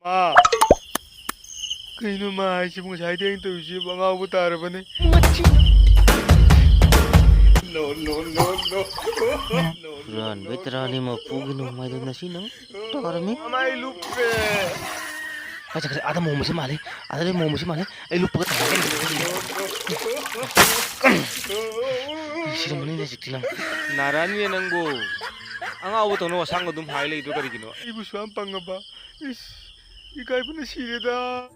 아, 그이놈아, 이 지붕 잘 되는 또 이제 망하고부터 알아보네. No, no, no, no. Ran, veterani mau pugi no mai do nasi no. Tar mi. Mamai lupe. Kaca kaca ada mau mesti male. Ada mau mesti male. Lupa kata lagi. Siapa ni nasi tilang. 나란히 ನಂ고 앙아부터 너 상거 좀 하일레 이도 가리기노. 이부 수한 빵가 봐. 이 가이브는 시레다.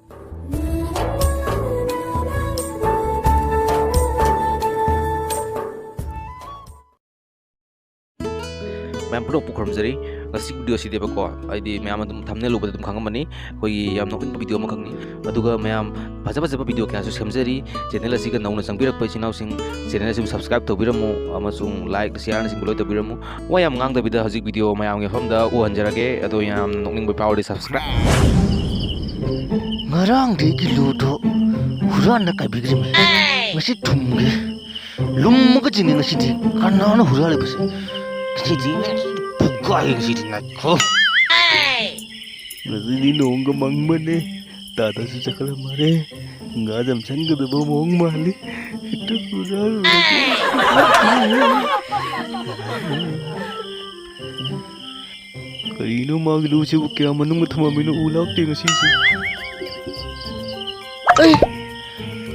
Ma'am pulok po karamzari ngasi video si deba ko ID ma'am adum thumbnail ubad adum khangamani koi yam nok video ma khangni aduga ma'am baja video kya su samjari channel asiga nauna changbirak pai chinaw sing channel sim subscribe to biramu amasung like share na sing buloi to biramu wa yam ngang da video hajik video ma'am nge famda u hanjarage ado yam nokning bai power subscribe ngarang de ki ludo huran na kai bigri me ngasi thumge lum ga jini ngasi di kana na hurale base Jadi buka yang sih nak kau. Nasi ni nongga mang mana? Tata sejak lamare, nggak jam sengga tu bohong mali. Itu sudah. Kaino mag lucu kaya manung matama mino ulak di ngasi sih.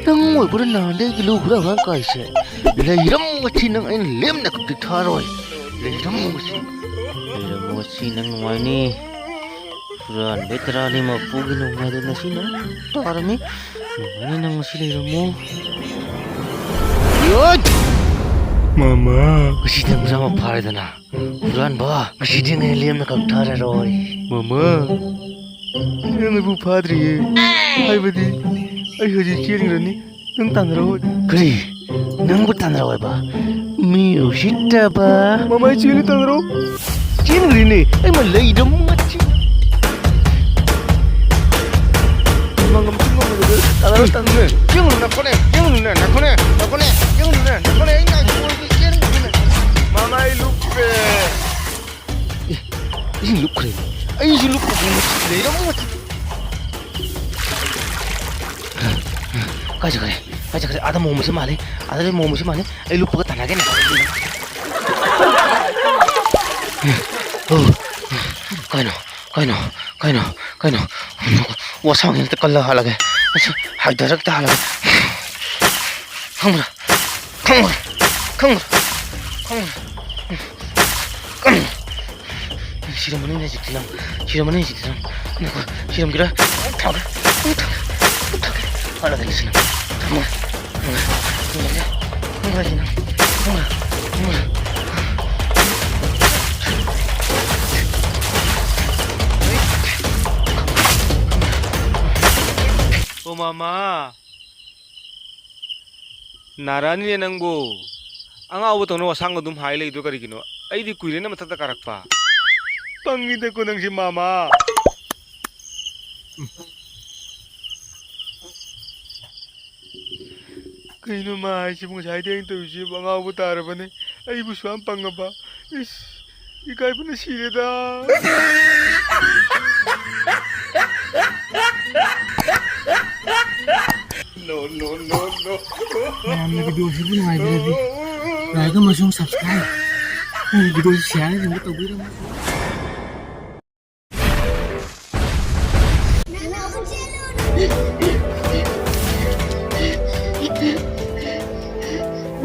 Nang mau pura nande gilu pura bang kaise. Leiram macam nang ini lem nak ditaroy. Leiram macam nang mana? Puran veterani mau pugi no mai do nasi no. Tar mi. Mana nang nasi leiram mo? Yod. Mama. Kasi nang sama pare dana. Puran ba. Kasi dia ngai lem nak ditaroy. Mama. Yang ibu padri. Hai badi. Ay haji kiring rani. Nang tanro. Kari. Nang butanraw ba? Mi usita ba? Mama ciri tanro. Chin rini. Ay malay dam machi. Mangam tinggal gitu. Tanro tanro. Yung na kone. Inga chin. Mama lupe. Ini look keren. Ay si look keren. Lay dam machi. Kaca kare. Ada mau mesti male. Ay lupa ka talaga na. Oh. Kaino. Wasang yung takala halaga. Hagdarak ta halaga. Kamura. Siram mana ni jitilang. Naku, siram kira. Utak. Halaga ni sinang. Oh mama. 나란히 ನಂ고 앙아부터 너 상거 좀 하일레 이도 가리기노. 아이디 구이레나 마타다 가락파. 빵이데 고능시 마마. 그이놈아, 이 지붕 잘 되는 또 이제 망하고부터 알아보네. 아이 부수한 빵가 봐. 이 가이브는 시레다. No. Làm video sẽ vui ngoài về lại có một số subscribe video share thì mới tao biết đâu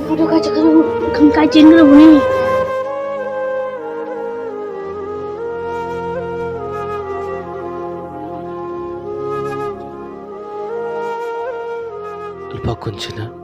video kaca không cai trên nữa buni Lupa kunci na.